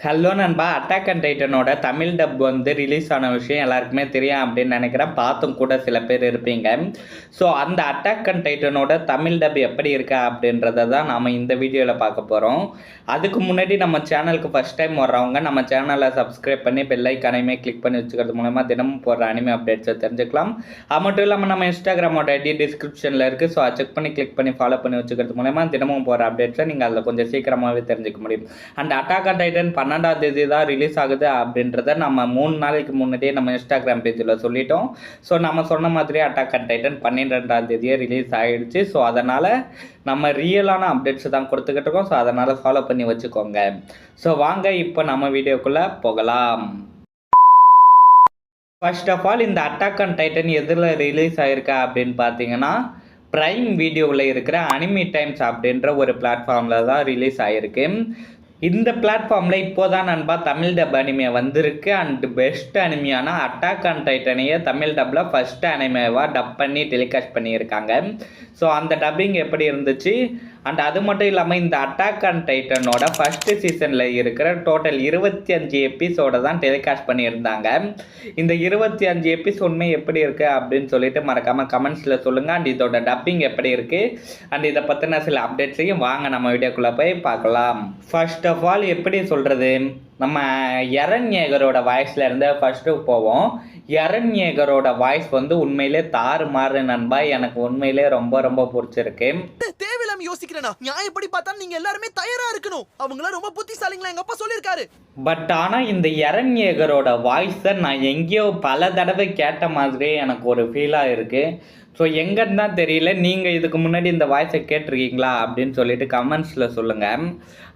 Hello நண்பா, attack and டைட்டனோட Tamil dub வந்து release ஆன விஷயம் எல்லாருக்குமே தெரியும் அப்படின்னு நினைக்கிறேன். பார்த்தும் கூட சில பேர் இருப்பீங்க. ஸோ அந்த அட்டாக் அண்ட் டைட்டனோட தமிழ் டப் எப்படி இருக்கா அப்படின்றத தான் நாம் இந்த வீடியோவில் பார்க்க போகிறோம். அதுக்கு முன்னாடி நம்ம சேனலுக்கு ஃபஸ்ட் டைம் வர்றவங்க நம்ம சேனலை சப்ஸ்கிரைப் பண்ணி பெல் ஐக்கானையுமே கிளிக் பண்ணி வச்சுக்கிறது மூலமாக தினமும் போடுற அனிமே அப்டேட்ஸை தெரிஞ்சுக்கலாம். அது மட்டும் இல்லாமல் நம்ம இன்ஸ்டாகிராமோட ஐடி டிஸ்கிரிப்ஷனில் இருக்குது. ஸோ அதை செக் பண்ணி கிளிக் பண்ணி ஃபாலோ பண்ணி வச்சுக்கிறது மூலமாக தினமும் போகிற அப்டேட்ஸை நீங்கள் அதில் கொஞ்சம் சீக்கிரமாகவே தெரிஞ்சுக்க முடியும். அண்ட் அட்டாக் அண்ட் டைட்டன் 12ஆம் தேதி தான் ரிலீஸ் ஆகுது அப்படின்றத நம்ம 3 நாளைக்கு முன்னாடியே நம்ம இன்ஸ்டாகிராம் பேஜில் சொல்லிட்டோம். ஸோ நம்ம சொன்ன மாதிரி அட்டாக் அண்ட் டைட்டன் 12ஆம் தேதியே ரிலீஸ் ஆகிடுச்சு. ஸோ அதனால் நம்ம ரியலான அப்டேட்ஸ் தான் கொடுத்துக்கிட்டு இருக்கோம். ஸோ அதனால் ஃபாலோ பண்ணி வச்சுக்கோங்க. ஸோ வாங்க இப்போ நம்ம வீடியோக்குள்ளே போகலாம். ஃபர்ஸ்ட் ஆஃப் ஆல் இந்த அட்டாக் அண்ட் டைட்டன் எதில் ரிலீஸ் ஆகிருக்கா அப்படின்னு பார்த்தீங்கன்னா ப்ரைம் வீடியோவில் இருக்கிற அனிமி டைம்ஸ் அப்படின்ற ஒரு பிளாட்ஃபார்மில் தான் ரிலீஸ் ஆகிருக்கு. இந்த பிளாட்ஃபார்மில் இப்போ தான் நண்பா தமிழ் டப் அனிமே வந்திருக்கு. அண்ட் பெஸ்ட் அனிமையான அட்டாக் அண்ட் டைட்டனையே தமிழ் டப்பில் ஃபஸ்ட்டு அனிமேவாக டப் பண்ணி டெலிகாஸ்ட் பண்ணியிருக்காங்க. ஸோ அந்த டப்பிங் எப்படி இருந்துச்சு அண்ட் அது மட்டும் இல்லாமல் இந்த அட்டாக் அண்ட் டைட்டனோட ஃபஸ்ட்டு சீசனில் இருக்கிற டோட்டல் 25 எபிசோடை தான் டெலிகாஸ்ட் பண்ணியிருந்தாங்க. இந்த 25 எபிசோடுமே எப்படி இருக்குது அப்படின்னு சொல்லிட்டு மறக்காமல் கமெண்ட்ஸில் சொல்லுங்கள். அண்ட் இதோட டப்பிங் எப்படி இருக்குது அண்ட் இதை பற்றின சில அப்டேட்ஸையும் வாங்க நம்ம வீடியோக்குள்ளே போய் பார்க்கலாம். ஃபர்ஸ்ட் ஆஃப் ஆல் எப்படி சொல்கிறது, நம்ம எரன் ஏகரோட வாய்ஸில் இருந்து ஃபஸ்ட்டு போவோம். எரன் ஏகரோட வாய்ஸ் வந்து உண்மையிலே தாறுமாறு நண்பா. எனக்கு உண்மையிலே ரொம்ப ரொம்ப பிடிச்சிருக்கு. தேவையில்லாம யோசிக்கிறேனா? நியாயப்படி பார்த்தா நீங்க எல்லாருமே தயாரா இருக்கணும். அவங்கள ரொம்ப புத்திசாலிங்களா எங்க அப்பா சொல்லியிருக்காரு. பட் ஆனால் இந்த எரன் ஏகரோட வாய்ஸை நான் எங்கேயோ பல தடவை கேட்ட மாதிரியே எனக்கு ஒரு ஃபீலாக இருக்குது. ஸோ எங்கன்னு தான் தெரியல. நீங்கள் இதுக்கு முன்னாடி இந்த வாய்ஸை கேட்டிருக்கீங்களா அப்படின்னு சொல்லிட்டு கமெண்ட்ஸில் சொல்லுங்கள்.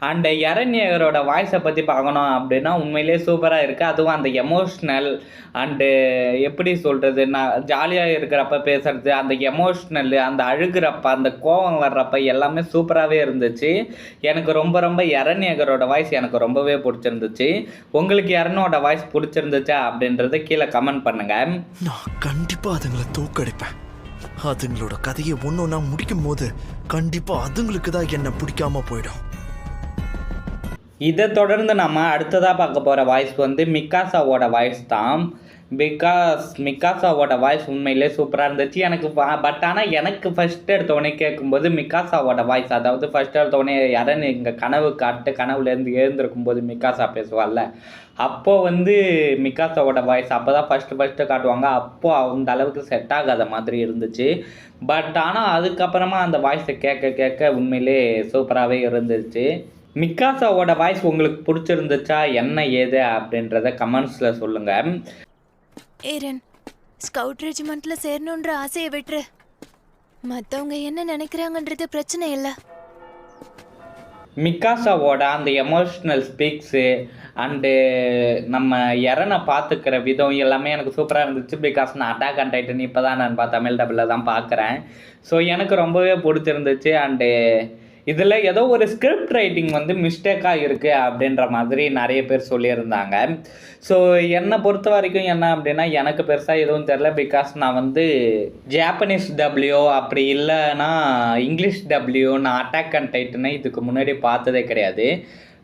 அண்டு எரன் ஏகரோட வாய்ஸை பற்றி பார்க்கணும் அப்படின்னா உண்மையிலே சூப்பராக இருக்குது. அதுவும் அந்த எமோஷ்னல் அண்டு எப்படி சொல்கிறது, நான் ஜாலியாக இருக்கிறப்ப பேசுகிறது, அந்த எமோஷ்னல், அந்த அழுகிறப்ப, அந்த கோவம் வர்றப்ப எல்லாமே சூப்பராகவே இருந்துச்சு. எனக்கு ரொம்ப ரொம்ப எரன் ஏகரோட வாய்ஸ் எனக்கு ரொம்பவே பிடிச்சிருந்துச்சு. உங்களுக்கு எரனோட வாய்ஸ் பிடிச்சிருந்துச்சா அப்படின்றத கீழே கமெண்ட் பண்ணுங்கள். நான் கண்டிப்பாக அதுங்களை தோக்கடிப்பேன். அதுங்களோட கதையை ஒன்றா முடிக்கும் போது கண்டிப்பாக அதுங்களுக்கு தான் என்ன பிடிக்காம போயிடும். இதை தொடர்ந்து நம்ம அடுத்ததாக பார்க்க போகிற வாய்ஸ் வந்து மிக்காசாவோட வாய்ஸ் தான். மிக்காசாவோட வாய்ஸ் உண்மையிலே சூப்பராக இருந்துச்சு எனக்கு. பட் ஆனால் எனக்கு ஃபஸ்ட்டு எடுத்தோடனே கேட்கும்போது மிக்காசாவோட வாய்ஸ், அதாவது ஃபஸ்ட்டு எடுத்தோடனே யாரன்னு இங்கே கனவுலேருந்து எழுந்திருக்கும் போது மிக்காசா பேசுவாள்ல, அப்போது வந்து மிக்காசாவோட வாய்ஸ் அப்போ தான் ஃபஸ்ட்டு காட்டுவாங்க. அப்போது அந்த அளவுக்கு செட் ஆகாத மாதிரி இருந்துச்சு. பட் ஆனால் அதுக்கப்புறமா அந்த வாய்ஸை கேட்க உண்மையிலே சூப்பராகவே இருந்துச்சு. மிக்காசாவோட வாய்ஸ் உங்களுக்கு பிடிச்சிருந்துச்சா என்ன ஏது அப்படின்றத கமெண்ட்ஸில் சொல்லுங்கள். ஏரன், ஸ்கவுட் ரெஜிமெண்ட்ல சேரணுன்ற ஆசையை விட்டுரு. மற்றவங்க என்ன நினைக்கிறாங்கன்றது பிரச்சனை இல்லை. மிக்காசாவோட அந்த எமோஷ்னல் ஸ்பீக்ஸு அண்டு நம்ம எரனை பார்த்துக்கிற விதம் எல்லாமே எனக்கு சூப்பராக இருந்துச்சு. பிகாஸ் நான் அட்டாக் அண்ட் டைட்டன் இப்போ தான் நான் தமிழ் டப்பில் தான் பார்க்குறேன். ஸோ எனக்கு ரொம்பவே பிடிச்சிருந்துச்சு. அண்டு இதில் ஏதோ ஒரு ஸ்கிரிப்ட் ரைட்டிங் வந்து மிஸ்டேக்காக இருக்குது அப்படின்ற மாதிரி நிறைய பேர் சொல்லியிருந்தாங்க. ஸோ என்னை பொறுத்த வரைக்கும் என்ன அப்படின்னா எனக்கு பெருசாக எதுவும் தெரில. பிகாஸ் நான் வந்து ஜாப்பனீஸ் டபிள்யூ அப்படி இல்லைன்னா இங்கிலீஷ் டபிள்யூ நான் அட்டாக் அண்ட் டைட்டனை இதுக்கு முன்னாடி பார்த்ததே கிடையாது.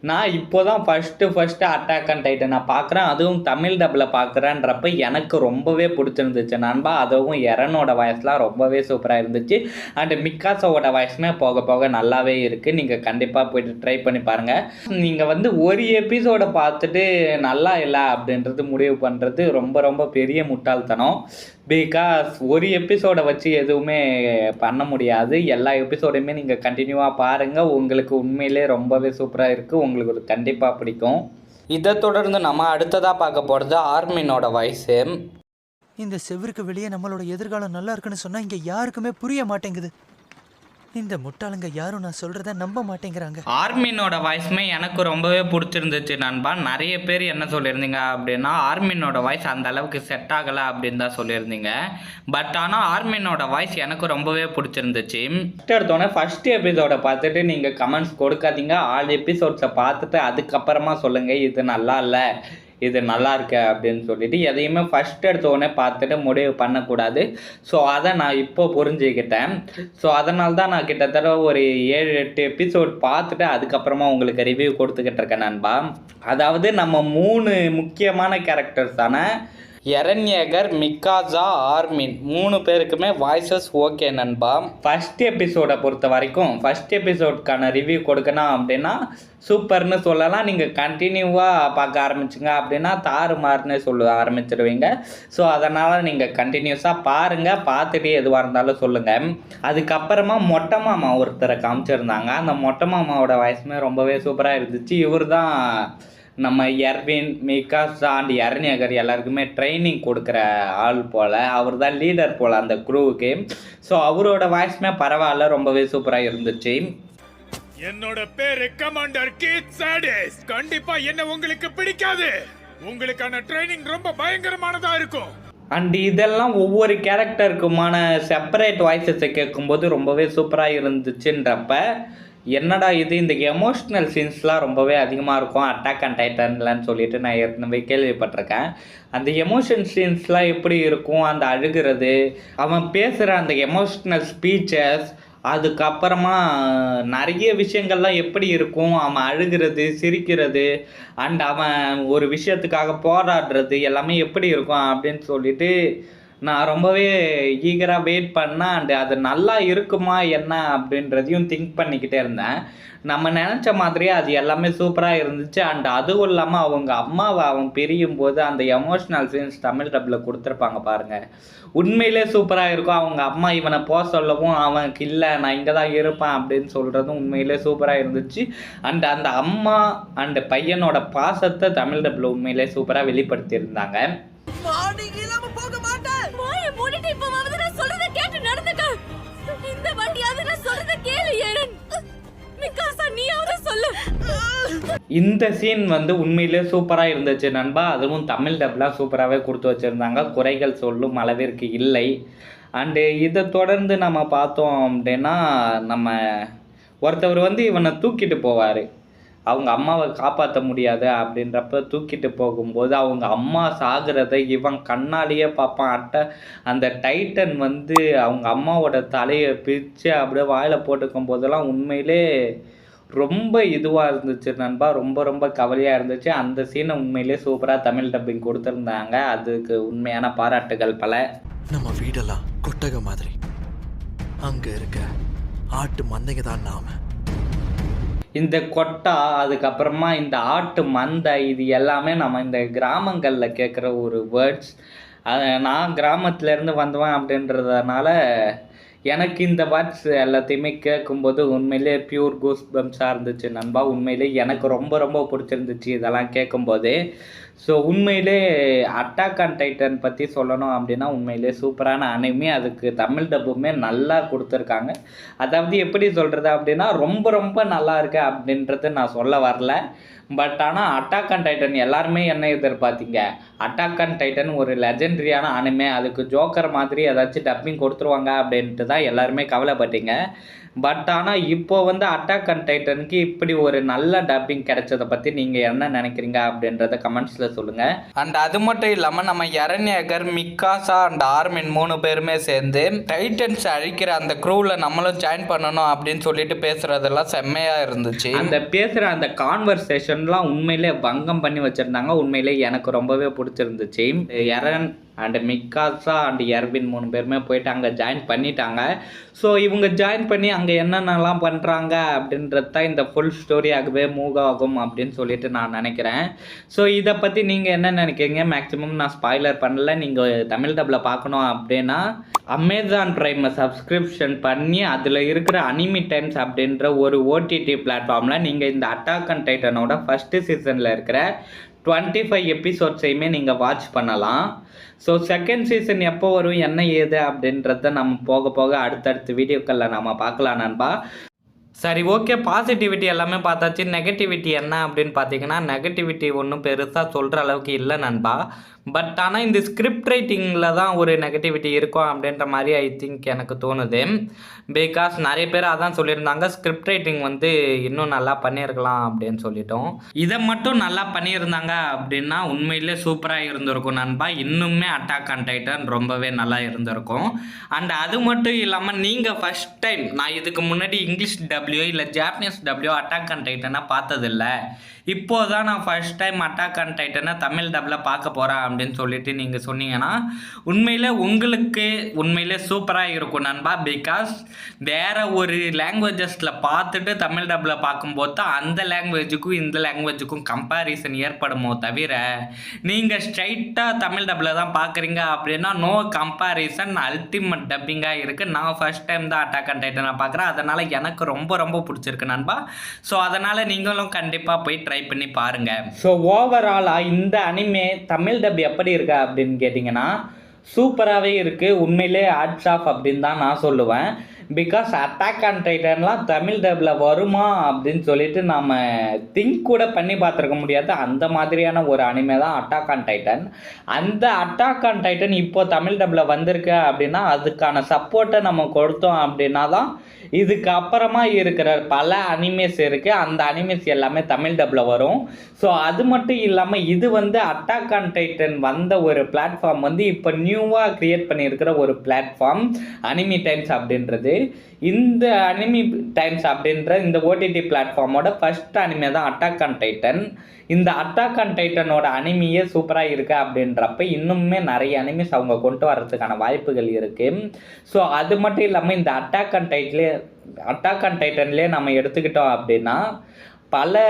நான் இப்போ தான் ஃபஸ்ட்டு அட்டாக் அண்ட் டைட்டனை பார்க்குறேன், அதுவும் தமிழ் டப்பில் பார்க்குறேன்றப்ப எனக்கு ரொம்பவே பிடிச்சிருந்துச்சு நண்பா. அதுவும் எரனோட வாய்ஸ்லாம் ரொம்பவே சூப்பராக இருந்துச்சு. அண்டு மிக்காசாவோட வாய்ஸுமே போக போக நல்லாவே இருக்குது. நீங்கள் கண்டிப்பாக போய்ட்டு ட்ரை பண்ணி பாருங்கள். நீங்கள் வந்து ஒரு எபிசோடை பார்த்துட்டு நல்லா இல்லை அப்படின்றது முடிவு பண்ணுறது ரொம்ப ரொம்ப பெரிய முட்டாள்தனம். பிகாஸ் ஒரு எபிசோடை வச்சு எதுவுமே பண்ண முடியாது. எல்லா எபிசோடையுமே நீங்கள் கண்டினியூவாக பாருங்கள். உங்களுக்கு உண்மையிலே ரொம்பவே சூப்பராக இருக்குது. உங்களுக்கு கண்டிப்பாக பிடிக்கும். இதை தொடர்ந்து நம்ம அடுத்ததாக பார்க்க போகிறது ஆர்மினோட வாய்ஸு. இந்த செவருக்கு வெளியே நம்மளோட எதிர்காலம் நல்லா இருக்குன்னு சொன்னால் இங்கே யாருக்குமே புரிய மாட்டேங்குது. இந்த முட்டாளுங்க யாரும் நான் சொல்கிறத நம்ப மாட்டேங்கிறாங்க. ஆர்மினோட வாய்ஸுமே எனக்கு ரொம்பவே பிடிச்சிருந்துச்சு நண்பா. நிறைய பேர் என்ன சொல்லியிருந்தீங்க அப்படின்னா ஆர்மினோட வாய்ஸ் அந்த அளவுக்கு செட் ஆகலை அப்படின்னு தான் சொல்லியிருந்தீங்க. பட் ஆனால் ஆர்மினோட வாய்ஸ் எனக்கு ரொம்பவே பிடிச்சிருந்துச்சு. எடுத்தோடனே ஃபஸ்ட்டு எபிசோடை பார்த்துட்டு நீங்கள் கமெண்ட்ஸ் கொடுக்காதீங்க. 6 எபிசோட்ஸை பார்த்துட்டு அதுக்கப்புறமா சொல்லுங்கள் இது நல்லா இல்லை, இது நல்லா இருக்கு அப்படின்னு சொல்லிட்டு எதையுமே ஃபஸ்ட் எடுத்த உடனே பார்த்துட்டு முடிவு பண்ணக்கூடாது. ஸோ அதை நான் இப்போ புரிஞ்சுக்கிட்டேன். ஸோ அதனால தான் நான் கிட்டத்தட்ட ஒரு 7-8 எபிசோட் பார்த்துட்டு அதுக்கப்புறமா உங்களுக்கு ரிவ்யூ கொடுத்துக்கிட்டு இருக்கேன் நண்பா. அதாவது நம்ம 3 முக்கியமான கேரக்டர்ஸான எரண்யேகர், மிக்காசா, ஆர்மின் 3 பேருக்குமே வாய்ஸஸ் ஓகே நண்பா. ஃபஸ்ட் எபிசோடை பொறுத்த வரைக்கும் ஃபஸ்ட் எபிசோடுக்கான ரிவ்யூ கொடுக்கணும் அப்படின்னா சூப்பர்னு சொல்லலாம். நீங்கள் கண்டினியூவாக பார்க்க ஆரம்பிச்சிங்க அப்படின்னா தாறுமாறுன்னு சொல்ல ஆரம்பிச்சிடுவீங்க. ஸோ அதனால் நீங்கள் கண்டினியூஸாக பாருங்கள், பார்த்துட்டு எதுவாக இருந்தாலும் சொல்லுங்கள். அதுக்கப்புறமா மொட்டை மாமா ஒருத்தரை காமிச்சிருந்தாங்க. அந்த மொட்டை மாமாவோட வாய்ஸுமே ரொம்பவே சூப்பராக இருந்துச்சு. இவர் தான் நம்ம எர்வின், மிக்காசா அண்ட் எரண்யேகர் எல்லாருக்குமே ட்ரைனிங் கொடுக்குற ஆள் போல். அவர் தான் லீடர் போல் அந்த குரூவுக்கு. ஸோ அவரோட வாய்ஸுமே பரவாயில்ல, ரொம்பவே சூப்பராக இருந்துச்சு. என்னோட பேரு கமாண்டர் கீத் சாடிஸ். கண்டிப்பா என்ன உங்களுக்கு பிடிக்காது. உங்களுக்கான ட்ரைனிங் ரொம்ப பயங்கரமானதா இருக்கும். அண்ட் இதெல்லாம் ஒவ்வொரு கேரக்டருக்குமான செப்பரேட் வாய்ஸஸை கேட்கும்போது ரொம்பவே சூப்பராக இருந்துச்சுன்றப்ப என்னடா இது, இந்த எமோஷ்னல் சீன்ஸ்லாம் ரொம்பவே அதிகமாக இருக்கும் அட்டாக் அண்ட் டைட்டன்லன்னு சொல்லிட்டு நான் ஏற்கனவே கேள்விப்பட்டிருக்கேன். அந்த எமோஷன் சீன்ஸ்லாம் எப்படி இருக்கும், அந்த அழுகிறது, அவன் பேசுகிற அந்த எமோஷ்னல் ஸ்பீச்சஸ், அதுக்கப்புறமா நிறைய விஷயங்கள்லாம் எப்படி இருக்கும், அவன் அழுகிறது, சிரிக்கிறது, அண்ட் அவன் ஒரு விஷயத்துக்காக போராடுறது எல்லாமே எப்படி இருக்கும் அப்படின்னு சொல்லிட்டு நான் ரொம்பவே ஈகராக வெயிட் பண்ணேன். அண்டு அது நல்லா இருக்குமா என்ன அப்படின்றதையும் திங்க் பண்ணிக்கிட்டே இருந்தேன். நம்ம நினச்ச மாதிரியே அது எல்லாமே சூப்பராக இருந்துச்சு. அண்ட் அதுவும் இல்லாமல் அவங்க அம்மாவை அவன் பிரியும் போது அந்த எமோஷ்னல் சீன்ஸ் தமிழ் டப்பில் கொடுத்துருப்பாங்க பாருங்கள், உண்மையிலே சூப்பராக இருக்கும். அவங்க அம்மா இவனை போக சொல்லவும் அவனுக்கு இல்லை நான் இங்கே தான் இருப்பேன் அப்படின்னு சொல்கிறதும் உண்மையிலே சூப்பராக இருந்துச்சு. அண்ட் அந்த அம்மா அண்டு பையனோட பாசத்தை தமிழ் டப்பில் உண்மையிலே சூப்பராக வெளிப்படுத்தியிருந்தாங்க. இந்த சீன் வந்து உண்மையிலே சூப்பராக இருந்துச்சு நண்பா. அதுவும் தமிழ் டப்லாம் சூப்பராகவே கொடுத்து வச்சுருந்தாங்க, குறைகள் சொல்லும் அளவிற்கு இல்லை. அண்டு இதை தொடர்ந்து நம்ம பார்த்தோம் அப்படின்னா நம்ம ஒருத்தவர் வந்து இவனை தூக்கிட்டு போவார். அவங்க அம்மாவை காப்பாற்ற முடியாது அப்படின்றப்ப தூக்கிட்டு போகும்போது அவங்க அம்மா சாகிறத இவன் கண்ணாலேயே பார்ப்பான். அந்த டைட்டன் வந்து அவங்க அம்மாவோட தலையை பிரித்து அப்படியே வாயில் போட்டுக்கும் போதெல்லாம் உண்மையிலே ரொம்ப இதுவாக இருந்துச்சு நண்பா. ரொம்ப ரொம்ப கவலையாக இருந்துச்சு. அந்த சீனை உண்மையிலே சூப்பராக தமிழ் டப்பிங் கொடுத்துருந்தாங்க. அதுக்கு உண்மையான பாராட்டுகள் பல. நம்ம வீடெல்லாம் கொட்டகை மாதிரி, அங்க இருக்க ஆட்டு மந்தைங்க தான் நாம. இந்த கொட்டா, அதுக்கப்புறமா இந்த ஆட்டு மந்தை, இது எல்லாமே நம்ம இந்த கிராமங்களில் கேட்குற ஒரு வேர்ட்ஸ். நான் கிராமத்துலேருந்து வந்தவன் அப்படின்றதுனால எனக்கு இந்த வேர்ட்ஸ் எல்லாத்தையுமே கேட்கும்போது உண்மையிலே பியூர் கூஸ் பம்ஸாக இருந்துச்சு நண்பா. உண்மையிலே எனக்கு ரொம்ப ரொம்ப பிடிச்சிருந்துச்சு இதெல்லாம் கேட்கும்போது. ஸோ உண்மையிலே அட்டாக் ஆன் டைட்டன் பற்றி சொல்லணும் அப்படின்னா உண்மையிலே சூப்பரான அனிமே. அதுக்கு தமிழ் டப்புமே நல்லா கொடுத்துருக்காங்க. அதாவது எப்படி சொல்கிறது அப்படின்னா ரொம்ப ரொம்ப நல்லா இருக்கு அப்படின்றது நான் சொல்ல வரல. பட் ஆனால் அட்டாக் ஆன் டைட்டன் எல்லாருமே என்ன எதிர்பார்த்தீங்க, அட்டாக் ஆன் டைட்டன் ஒரு லெஜெண்டரியான அனிமே, அதுக்கு ஜோக்கர் மாதிரி ஏதாச்சும் டப்பிங் கொடுத்துருவாங்க அப்படின்ட்டு தான் எல்லாருமே கவலைப்பட்டீங்க. பட் ஆனால் இப்போ வந்து அட்டாக் ஆன் டைட்டனுக்கு இப்படி ஒரு நல்ல டப்பிங் கிடைச்சதை பற்றி நீங்கள் என்ன நினைக்கிறீங்க அப்படின்றத கமெண்ட்ஸில் சொல்லுங்கள். அண்ட் அது மட்டும் இல்லாமல் நம்ம எரண்யேகர், மிக்காசா அண்ட் ஆர்மின் 3 பேருமே சேர்ந்து டைட்டன்ஸ் அழிக்கிற அந்த க்ரூவில் நம்மளும் ஜாயின் பண்ணணும் அப்படின்னு சொல்லிட்டு பேசுகிறதெல்லாம் செம்மையாக இருந்துச்சு. அந்த பேசுகிற அந்த கான்வர்சேஷன்லாம் உண்மையிலே பங்கம் பண்ணி வச்சுருந்தாங்க. உண்மையிலே எனக்கு ரொம்பவே பிடிச்சிருந்துச்சு. எரன் அண்டு மிக்காசா அண்டு எர்வின் 3 பேருமே போயிட்டு அங்கே ஜாயின் பண்ணிட்டாங்க. ஸோ இவங்க ஜாயின் பண்ணி அங்கே என்னென்னலாம் பண்ணுறாங்க அப்படின்றது தான் இந்த ஃபுல் ஸ்டோரியாகவே மூவ் ஆகும் அப்படின்னு சொல்லிட்டு நான் நினைக்கிறேன். ஸோ இதை பற்றி நீங்கள் என்ன நினைக்கிறீங்க? மேக்ஸிமம் நான் ஸ்பாய்லர் பண்ணல. நீங்கள் தமிழ் டப்பில் பார்க்கணும் அப்படின்னா அமேசான் ப்ரைமை சப்ஸ்கிரிப்ஷன் பண்ணி அதில் இருக்கிற அனிமி டைம்ஸ் அப்படின்ற ஒரு ஓடிடி பிளாட்ஃபார்மில் நீங்கள் இந்த அட்டாக் ஆன் டைட்டனோட ஃபஸ்ட்டு சீசனில் இருக்கிற 25 எபிசோட்ஸையுமே நீங்கள் வாட்ச் பண்ணலாம். ஸோ செகண்ட் சீசன் எப்போ வரும், என்ன ஏது அப்படின்றத நம்ம போக போக அடுத்தடுத்த வீடியோக்களில் நம்ம பார்க்கலாம் நண்பா. சரி, ஓகே, பாசிட்டிவிட்டி எல்லாமே பார்த்தாச்சு. நெகட்டிவிட்டி என்ன அப்படின்னு பார்த்தீங்கன்னா நெகட்டிவிட்டி ஒன்றும் பெருசாக சொல்கிற அளவுக்கு இல்லை நண்பா. பட் ஆனால் இந்த ஸ்கிரிப்ட் ரைட்டிங்கில் தான் ஒரு நெகட்டிவிட்டி இருக்கும் அப்படின்ற மாதிரி ஐ திங்க் எனக்கு தோணுது. பிகாஸ் நிறைய பேர் அதான் சொல்லியிருந்தாங்க, ஸ்கிரிப்ட் ரைட்டிங் வந்து இன்னும் நல்லா பண்ணியிருக்கலாம் அப்படின்னு சொல்லிட்டோம். இதை மட்டும் நல்லா பண்ணியிருந்தாங்க அப்படின்னா உண்மையிலே சூப்பராக இருந்திருக்கும் நண்பா. இன்னுமே அட்டாக் ஆன் டைட்டன் ரொம்பவே நல்லா இருந்திருக்கும். அண்ட் அது மட்டும் இல்லாமல் நீங்கள் ஃபஸ்ட் டைம், நான் இதுக்கு முன்னாடி இங்கிலீஷ் டபிள்யூ இல்லை ஜாப்பனீஸ் டபிள்யூ அட்டாக் ஆன் டைட்டனை பார்த்ததில்ல, இப்போது தான் நான் ஃபர்ஸ்ட் டைம் அட்டாக் ஆன் டைட்டனை தமிழ் டப்பில் பார்க்க போகிறேன் அப்படின்னு சொல்லிட்டு நீங்கள் சொன்னீங்கன்னா உண்மையிலே சூப்பராக இருக்கும் நண்பா. பிகாஸ் வேறு ஒரு லாங்குவேஜஸில் பார்த்துட்டு தமிழ் டப்பில் பார்க்கும்போது தான் அந்த லாங்குவேஜுக்கும் இந்த லாங்குவேஜுக்கும் கம்பேரிசன் ஏற்படுமோ தவிர, நீங்கள் ஸ்ட்ரைட்டாக தமிழ் டப்பில் தான் பார்க்குறீங்க அப்படின்னா நோ கம்பேரிசன், அல்டிமேட் டப்பிங்காக இருக்குது. நான் ஃபர்ஸ்ட் டைம் தான் அட்டாக் ஆன் டைட்டனை பார்க்குறேன், அதனால் எனக்கு ரொம்ப ரொம்ப பிடிச்சிருக்கு நண்பா. ஸோ அதனால் நீங்களும் கண்டிப்பாக போய் ட்ரை பண்ணி பாருங்க. ஸோ ஓவராலாக இந்த அனிமே தமிழ் டப் எப்படி இருக்கா அப்படின்னு கேட்டிங்கன்னா சூப்பராகவே இருக்குது. உண்மையிலே ஹேட்ஸ் ஆஃப் அப்படின்னு தான் நான் சொல்லுவேன். பிகாஸ் அட்டாக் ஆன் டைட்டன்லாம் தமிழ் டப்பில் வருமா அப்படின்னு சொல்லிட்டு நாம் திங்க் கூட பண்ணி பார்த்துருக்க முடியாது. அந்த மாதிரியான ஒரு அனிமே தான் அட்டாக் ஆன் டைட்டன். அந்த அட்டாக் ஆன் டைட்டன் இப்போ தமிழ் டப்பில் வந்திருக்கு அப்படின்னா அதுக்கான சப்போர்ட்டை நம்ம கொடுத்தோம் அப்படின்னா தான் இதுக்கு அப்புறமா இருக்கிற பல அனிமேஸ் இருக்குது, அந்த அனிமேஸ் எல்லாமே தமிழ் டப்பில் வரும். ஸோ அது மட்டும் இல்லாமல் இது வந்து அட்டாக் ஆன் டைட்டன் வந்த ஒரு பிளாட்ஃபார்ம் வந்து இப்போ நியூவாக க்ரியேட் பண்ணியிருக்கிற ஒரு பிளாட்ஃபார்ம் அனிமி டைம்ஸ் அப்படின்றது. இந்த அனிமி டைம்ஸ் அப்படின்ற இந்த ஓடிடி பிளாட்ஃபார்மோட ஃபர்ஸ்ட் அனிமே தான் அட்டாக் ஆன் டைட்டன். இந்த அட்டாக் ஆன் டைட்டனோட அனிமியே சூப்பராக இருக்குது அப்படின்றப்ப இன்னுமே நிறைய அனிமிஸ் அவங்க கொண்டு வர்றதுக்கான வாய்ப்புகள் இருக்குது. ஸோ அது மட்டும் இல்லாமல் இந்த அட்டாக் ஆன் டைட்டன்லேயே நம்ம எடுத்துக்கிட்டோம் அப்படின்னா பல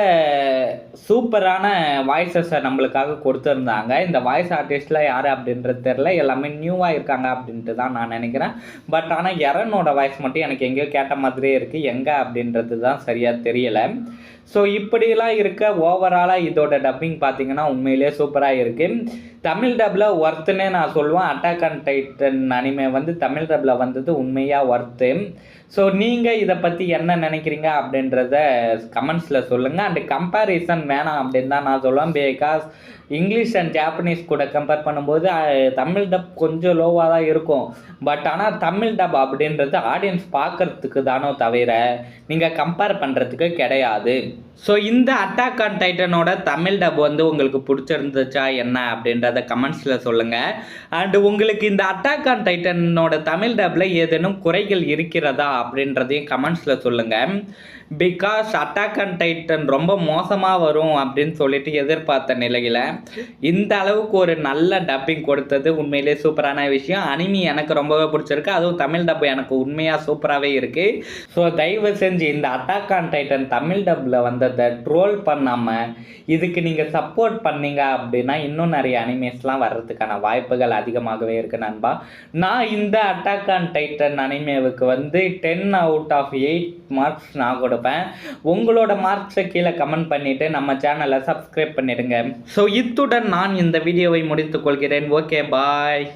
சூப்பரான வாய்ஸஸை நம்மளுக்காக கொடுத்துருந்தாங்க. இந்த வாய்ஸ் ஆர்டிஸ்ட்லாம் யார் அப்படின்றது தெரில, எல்லாமே நியூவாக இருக்காங்க அப்படின்ட்டு தான் நான் நினைக்கிறேன். பட் ஆனால் எரனோட வாய்ஸ் மட்டும் எனக்கு எங்கேயோ கேட்ட மாதிரியே இருக்குது, எங்கே அப்படின்றது தான் சரியாக தெரியலை. ஸோ இப்படிலாம் இருக்க ஓவராலாக இதோட டப்பிங் பார்த்தீங்கன்னா உண்மையிலே சூப்பராக இருக்குது. தமிழ் டப்பில் ஒர்த்துன்னே நான் சொல்லுவேன். அட்டாக் ஆன் டைட்டன் அனிமே வந்து தமிழ் டப்பில் வந்தது உண்மையாக ஒர்த்து. ஸோ நீங்கள் இதை பற்றி என்ன நினைக்கிறீங்க அப்படின்றத கமெண்ட்ஸில் சொல்லுங்கள். அண்ட் கம்பேரிசன் வேணாம் அப்படின்னு தான் நான் சொல்லுவேன். பிகாஸ் இங்கிலீஷ் அண்ட் ஜாப்பனீஸ் கூட கம்பேர் பண்ணும்போது தமிழ் டப் கொஞ்சம் லோவாக தான் இருக்கும். பட் ஆனால் தமிழ் டப் அப்படின்றது ஆடியன்ஸ் பார்க்குறதுக்கு தானோ தவிர நீங்கள் கம்பேர் பண்ணுறதுக்கு கிடையாது. ஸோ இந்த அட்டாக் ஆன் டைட்டனோட தமிழ் டப் வந்து உங்களுக்கு பிடிச்சிருந்துச்சா என்ன அப்படின்றத கமெண்ட்ஸில் சொல்லுங்கள். அண்டு உங்களுக்கு இந்த அட்டாக் ஆன் டைட்டனோட தமிழ் டப்பில் ஏதேனும் குறைகள் இருக்கிறதா அப்படின்றதையும் கமெண்ட்ஸில் சொல்லுங்கள். பிகாஸ் அட்டாக் ஆன் டைட்டன் ரொம்ப மோசமாக வரும் அப்படின்னு சொல்லிட்டு எதிர்பார்த்த நிலையில் இந்த அளவுக்கு ஒரு நல்ல டப்பிங் கொடுத்தது உண்மையிலே சூப்பரான விஷயம். அனிமி எனக்கு ரொம்பவே பிடிச்சிருக்கு, அதுவும் தமிழ் டப் எனக்கு உண்மையாக சூப்பராகவே இருக்குது. ஸோ தயவு செஞ்சு இந்த அட்டாக் ஆன் டைட்டன் தமிழ் டப்பில் வந்ததை ட்ரோல் பண்ணாமல் இதுக்கு நீங்கள் சப்போர்ட் பண்ணீங்க அப்படின்னா இன்னும் நிறைய அனிமேஸ்லாம் வர்றதுக்கான வாய்ப்புகள் அதிகமாகவே இருக்குது நண்பா. நான் இந்த அட்டாக் ஆன் டைட்டன் அனிமேவுக்கு வந்து 10/8 மார்க்ஸ் நான் கொடுப்பேன். உங்களோட மார்க்ஸை கீழே கமெண்ட் பண்ணிவிட்டு நம்ம சேனலை சப்ஸ்கிரைப் பண்ணிடுங்க. ஸோ இத்துடன் நான் இந்த வீடியோவை முடித்துக் கொள்கிறேன். ஓகே, பாய்.